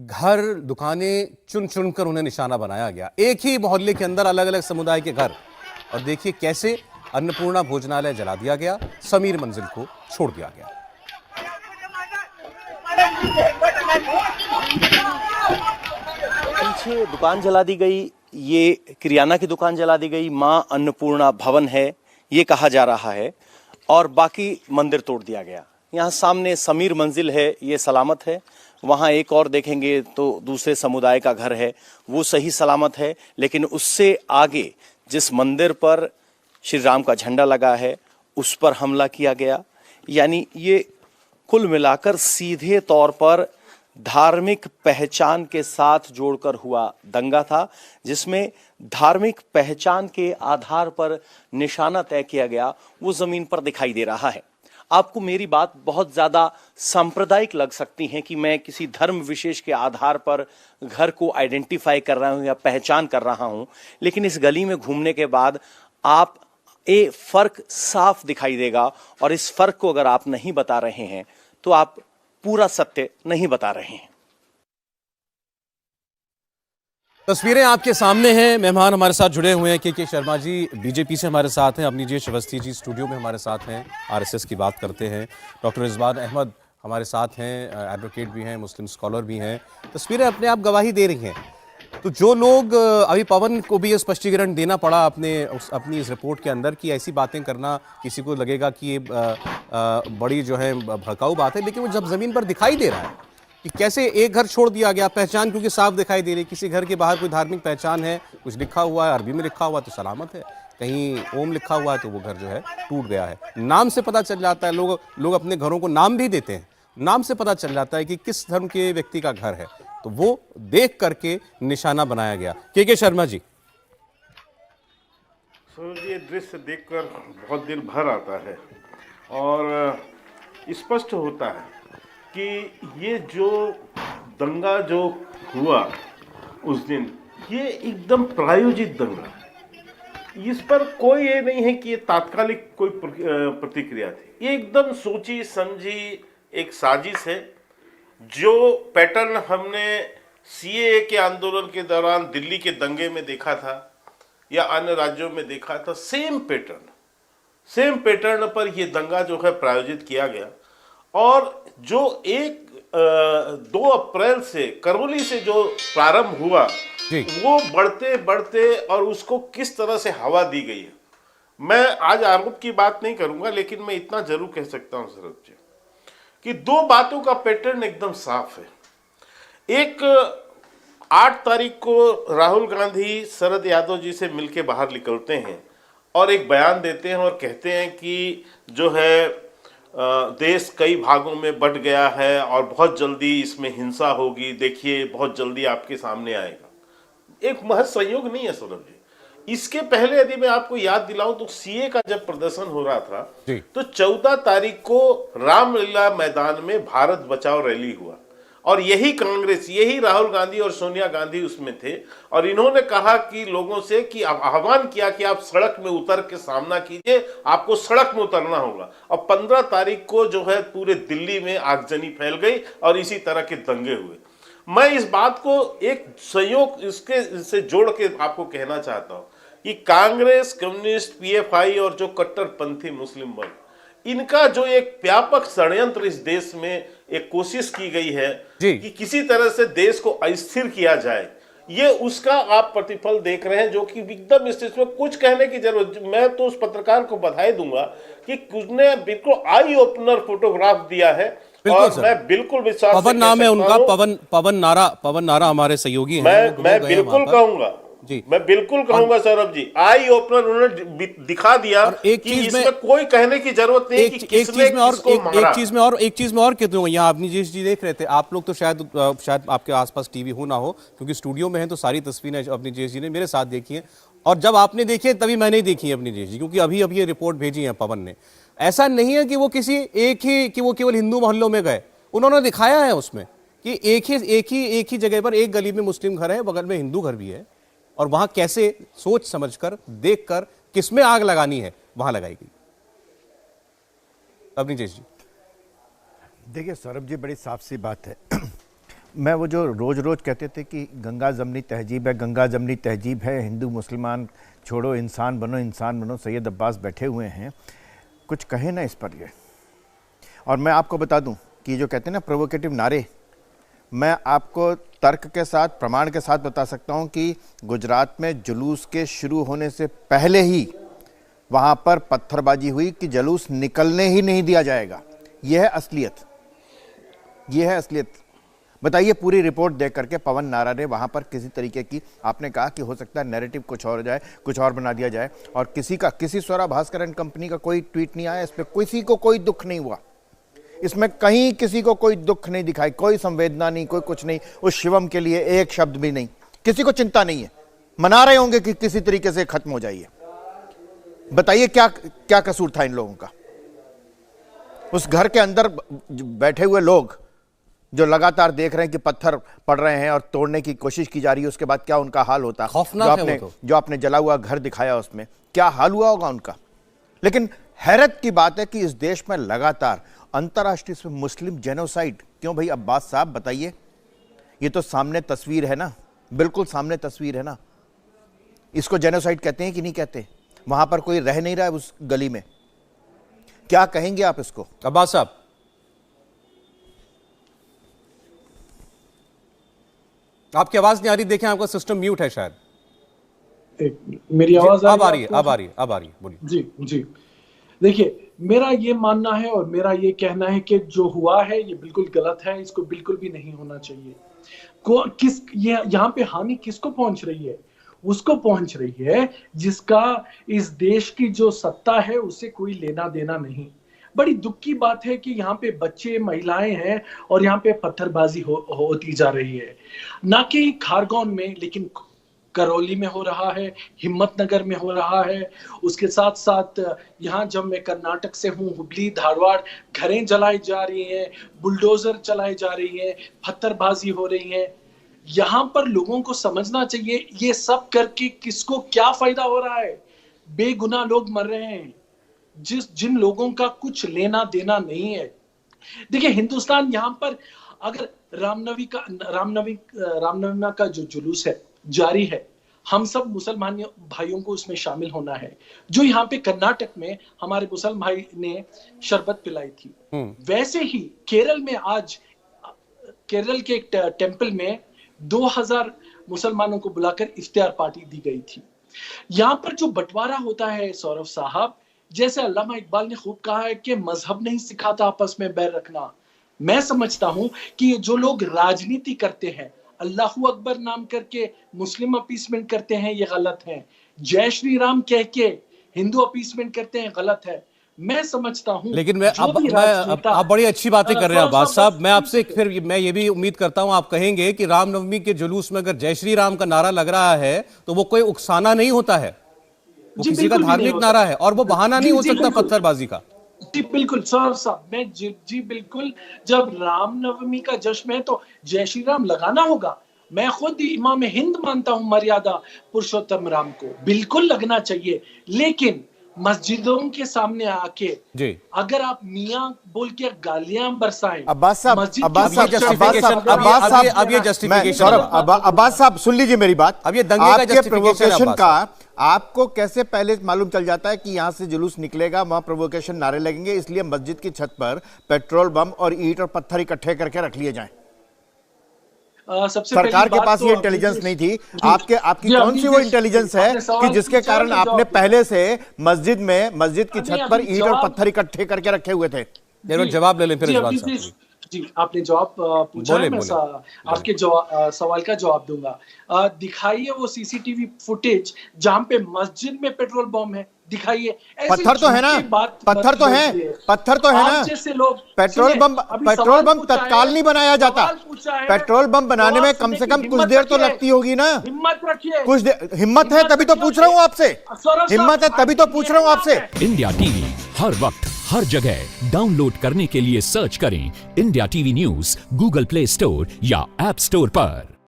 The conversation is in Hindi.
घर दुकानें चुन चुन कर उन्हें निशाना बनाया गया, एक ही मोहल्ले के अंदर अलग अलग समुदाय के घर। और देखिए कैसे अन्नपूर्णा भोजनालय जला दिया गया, समीर मंजिल को छोड़ दिया गया। पीछे दुकान जला दी गई, ये किराना की दुकान जला दी गई, मां अन्नपूर्णा भवन है ये कहा जा रहा है, और बाकी मंदिर तोड़ दिया गया। यहाँ सामने समीर मंजिल है, ये सलामत है। वहाँ एक और देखेंगे तो दूसरे समुदाय का घर है, वो सही सलामत है। लेकिन उससे आगे जिस मंदिर पर श्री राम का झंडा लगा है उस पर हमला किया गया। यानी ये कुल मिलाकर सीधे तौर पर धार्मिक पहचान के साथ जोड़कर हुआ दंगा था, जिसमें धार्मिक पहचान के आधार पर निशाना तय किया गया वो जमीन पर दिखाई दे रहा है। आपको मेरी बात बहुत ज्यादा सांप्रदायिक लग सकती है कि मैं किसी धर्म विशेष के आधार पर घर को आइडेंटिफाई कर रहा हूं या पहचान कर रहा हूं, लेकिन इस गली में घूमने के बाद आप ये फर्क साफ दिखाई देगा। और इस फर्क को अगर आप नहीं बता रहे हैं तो आप पूरा सत्य नहीं बता रहे हैं। तस्वीरें आपके सामने हैं। मेहमान हमारे साथ जुड़े हुए हैं के शर्मा जी बीजेपी से हमारे साथ हैं, अवनीश अवस्थी जी स्टूडियो में हमारे साथ हैं, आरएसएस की बात करते हैं। डॉक्टर रिजवान अहमद हमारे साथ हैं, एडवोकेट भी हैं, मुस्लिम स्कॉलर भी हैं। तस्वीरें अपने आप गवाही दे रही हैं। तो जो लोग अभी पवन को भी ये स्पष्टीकरण देना पड़ा अपनी इस रिपोर्ट के अंदर कि ऐसी बातें करना किसी को लगेगा कि ये बड़ी जो है भड़काऊ बात है, लेकिन वो जब जमीन पर दिखाई दे रहा है कि कैसे एक घर छोड़ दिया गया, पहचान क्योंकि साफ दिखाई दे रही, किसी घर के बाहर कोई धार्मिक पहचान है, कुछ लिखा हुआ है, अरबी में लिखा हुआ तो सलामत है, कहीं ओम लिखा हुआ है तो वो घर जो है टूट गया है। नाम से पता चल जाता है, लोग अपने घरों को नाम भी देते हैं, नाम से पता चल जाता है कि किस धर्म के व्यक्ति का घर है। तो वो देख करके निशाना बनाया गया। के शर्मा जी। ये दृश्य देखकर बहुत दिल भर आता है और स्पष्ट होता है कि ये जो दंगा जो हुआ उस दिन, ये एकदम प्रायोजित दंगा है। इस पर कोई ये नहीं है कि ये तात्कालिक कोई प्रतिक्रिया थी, ये एकदम सोची समझी एक साजिश है। जो पैटर्न हमने सीएए के आंदोलन के दौरान दिल्ली के दंगे में देखा था या अन्य राज्यों में देखा था, सेम पैटर्न पर यह दंगा जो है प्रायोजित किया गया। और जो 2 अप्रैल से करौली से जो प्रारंभ हुआ वो बढ़ते बढ़ते और उसको किस तरह से हवा दी गई है। मैं आज आरोप की बात नहीं करूंगा, लेकिन मैं इतना जरूर कह सकता हूं शरद जी कि 2 बातों का पैटर्न एकदम साफ है। एक 8 तारीख को राहुल गांधी शरद यादव जी से मिलकर बाहर निकलते हैं और एक बयान देते हैं और कहते हैं कि जो है देश कई भागों में बंट गया है और बहुत जल्दी इसमें हिंसा होगी, देखिए बहुत जल्दी आपके सामने आएगा। एक महज संयोग नहीं है सौरभ जी। इसके पहले यदि मैं आपको याद दिलाऊं तो सीए का जब प्रदर्शन हो रहा था तो 14 तारीख को रामलीला मैदान में भारत बचाओ रैली हुआ और यही कांग्रेस, यही राहुल गांधी और सोनिया गांधी उसमें थे। और इन्होंने कहा कि लोगों से कि आह्वान किया कि आप सड़क में उतर के सामना कीजिए, आपको सड़क में उतरना होगा। और 15 तारीख को जो है पूरे दिल्ली में आगजनी फैल गई और इसी तरह के दंगे हुए। मैं इस बात को एक संयोग इससे जोड़ के आपको कहना चाहता हूं कि कांग्रेस, कम्युनिस्ट, पीएफआई और जो कट्टरपंथी मुस्लिम वर्ग, इनका जो एक व्यापक षड्यंत्र इस देश में एक कोशिश की गई है कि किसी तरह से देश को अस्थिर किया जाए, ये उसका आप प्रतिफल देख रहे हैं, जो कि एकदम इस चीज में कुछ कहने की जरूरत। मैं तो उस पत्रकार को बधाई दूंगा कि उसने बिल्कुल आई ओपनर फोटोग्राफ दिया है और मैं बिल्कुल विश्वास, पवन नाम है उनका, पवन नारा हमारे सहयोगी हैं। मैं बिल्कुल कहूंगा जी, मैं बिल्कुल कहूंगा सौरभ जी, आई ओपनर उन्होंने दिखा दिया एक कि चीज में कोई कहने की जरूरत नहीं कि किसने किसको मारा। एक चीज में और कहते हो, यहाँ अवनीश जी देख रहे थे, आप लोग तो शायद आपके आसपास टीवी हो ना हो, क्योंकि स्टूडियो में है तो सारी तस्वीरें अवनीश जी ने मेरे साथ देखी है और जब आपने देखी है तभी मैंने देखी है अवनीश जी, क्योंकि अभी ये रिपोर्ट भेजी है पवन ने। ऐसा नहीं है कि वो किसी कि वो केवल हिंदू मोहल्लों में गए, उन्होंने दिखाया है उसमें कि एक ही जगह पर एक गली में मुस्लिम घर है, बगल में हिंदू घर भी है, और वहां कैसे सोच समझकर देखकर किसमें आग लगानी है वहां लगाई गई। अवनीश जी देखिए सौरभ जी, बड़ी साफ सी बात है मैं वो जो रोज़ रोज़ कहते थे कि गंगा जमनी तहजीब है, गंगा जमनी तहजीब है, हिंदू मुसलमान छोड़ो इंसान बनो, सैयद अब्बास बैठे हुए हैं, कुछ कहे ना इस पर ये। और मैं आपको बता दूं कि जो कहते हैं ना प्रोवोकेटिव नारे, मैं आपको तर्क के साथ, प्रमाण के साथ बता सकता हूं कि गुजरात में जुलूस के शुरू होने से पहले ही वहां पर पत्थरबाजी हुई कि जुलूस निकलने ही नहीं दिया जाएगा। यह है असलियत, यह है असलियत। बताइए, पूरी रिपोर्ट देख करके पवन नारा ने वहां पर किसी तरीके की, आपने कहा कि हो सकता है नैरेटिव कुछ और जाए, कुछ और बना दिया जाए, और किसी स्वरा भास्कर एंड कंपनी का कोई ट्वीट नहीं आया, इस पर किसी को कोई दुख नहीं हुआ, इसमें कहीं किसी को कोई दुख नहीं दिखाई, कोई संवेदना नहीं, कोई कुछ नहीं, उस शिवम के लिए एक शब्द भी नहीं, किसी को चिंता नहीं है, मना रहे होंगे कि किसी तरीके से खत्म हो जाइए। बताइए क्या क्या कसूर था इन लोगों का? उस घर के अंदर बैठे हुए लोग जो लगातार देख रहे हैं कि पत्थर पड़ रहे हैं और तोड़ने की कोशिश की जा रही है, उसके बाद क्या उनका हाल होता, खौफनाक है वो तो। जो आपने जला हुआ घर दिखाया उसमें क्या हाल हुआ होगा उनका। लेकिन हैरत की बात है कि इस देश में लगातार अंतर्राष्ट्रीय मुस्लिम जेनोसाइड, क्यों भाई अब्बास साहब बताइए, ये तो सामने तस्वीर है ना, बिल्कुल सामने तस्वीर है ना। इसको जेनोसाइड कहते हैं कि नहीं कहते? वहां पर कोई रह नहीं रहा है उस गली में, क्या कहेंगे आप इसको? अब्बास साहब, आपकी आवाज नहीं आ रही, देखें आपका सिस्टम म्यूट है शायद। मेरी आवाज अब आ रही है, अब आ रही है, बोलिए। जी जी, देखिए, मेरा ये मानना है और मेरा ये कहना है कि जो हुआ है ये बिल्कुल गलत है, इसको बिल्कुल भी नहीं होना चाहिए। यहाँ पे हानि किसको पहुंच रही है? उसको पहुंच रही है जिसका इस देश की जो सत्ता है उससे कोई लेना देना नहीं। बड़ी दुख की बात है कि यहाँ पे बच्चे, महिलाएं हैं और यहाँ पे पत्थरबाजी होती जा रही है, ना कि खारगोन में, लेकिन करौली में हो रहा है, हिम्मतनगर में हो रहा है। उसके साथ साथ यहाँ जब मैं कर्नाटक से हूँ, हुबली, धारवाड़, घरें जलाई जा रही हैं, बुलडोजर चलाई जा रही हैं, पत्थरबाजी हो रही है। यहाँ पर लोगों को समझना चाहिए ये सब करके किसको क्या फायदा हो रहा है। बेगुनाह लोग मर रहे हैं, जिन लोगों का कुछ लेना देना नहीं है। देखिए, हिंदुस्तान यहाँ पर अगर रामनवमी का जो जुलूस है जारी है, हम सब मुसलमान भाइयों को उसमें शामिल होना है। जो यहाँ पे कर्नाटक में हमारे मुसलमान भाई ने शरबत पिलाई थी, वैसे ही केरल में आज केरल के एक टेंपल में 2000 मुसलमानों को बुलाकर इफ्तियार पार्टी दी गई थी। यहाँ पर जो बंटवारा होता है सौरभ साहब, जैसे अल्लामा इकबाल ने खूब कहा है कि मजहब नहीं सिखाता आपस में बैर रखना। मैं समझता हूं कि जो लोग राजनीति करते हैं, अल्लाहू अकबर नाम करके मुस्लिम अपीसमेंट करते हैं, ये गलत है। जय श्री राम कह के हिंदू अपीसमेंट करते हैं, गलत है। मैं समझता हूं, लेकिन आप बड़ी अच्छी बातें कर रहे हैं अब्बास साहब। मैं आपसे फिर मैं ये भी उम्मीद करता हूं आप कहेंगे कि रामनवमी के जुलूस में अगर जय श्री राम का नारा लग रहा है तो वो कोई उकसाना नहीं होता है, वो किसी का धार्मिक नारा है और वो बहाना नहीं हो सकता पत्थरबाजी का। जी बिल्कुल सर साहब, मैं जी बिल्कुल, जब रामनवमी का जश्न है तो जय श्री राम लगाना होगा। मैं खुद इमाम हिंद मानता हूं मर्यादा पुरुषोत्तम राम को, बिल्कुल लगना चाहिए। लेकिन मस्जिदों के सामने आके जी अगर आप मियां बोल के गालियां बरसाएं, अब्बास साहब सुन लीजिए मेरी बात। अब ये दंगे का आपके प्रोवोकेशन का आपको कैसे पहले मालूम चल जाता है कि यहां से जुलूस निकलेगा, वहां प्रोवोकेशन नारे लगेंगे, इसलिए मस्जिद की छत पर पेट्रोल बम और ईंट और पत्थर इकट्ठे करके रख लिए जाएं? सरकार के पास ये इंटेलिजेंस नहीं थी। आपकी कौन सी वो इंटेलिजेंस है कि जिसके कारण आपने पहले से मस्जिद की छत पर ईंट और पत्थर इकट्ठे करके रखे हुए थे? जवाब ले लें फिर। जी, आपने जवाब पूछा है, मैं आपके सवाल का जवाब दूंगा। दिखाइए वो सीसीटीवी फुटेज जहां पे मस्जिद में पेट्रोल बम है, दिखाइए। पत्थर तो है ना, पत्थर तो है ना। जैसे लोग पेट्रोल बम तत्काल नहीं बनाया जाता। पेट्रोल बम बनाने में कम से कम कुछ देर तो लगती होगी ना। हिम्मत रखिए, कुछ हिम्मत है तभी तो पूछ रहा हूं आपसे, हिम्मत है तभी तो पूछ रहा हूं आपसे। इंडिया टीवी हर वक्त हर जगह डाउनलोड करने के लिए सर्च करें India TV news Google play store या ऐप स्टोर पर।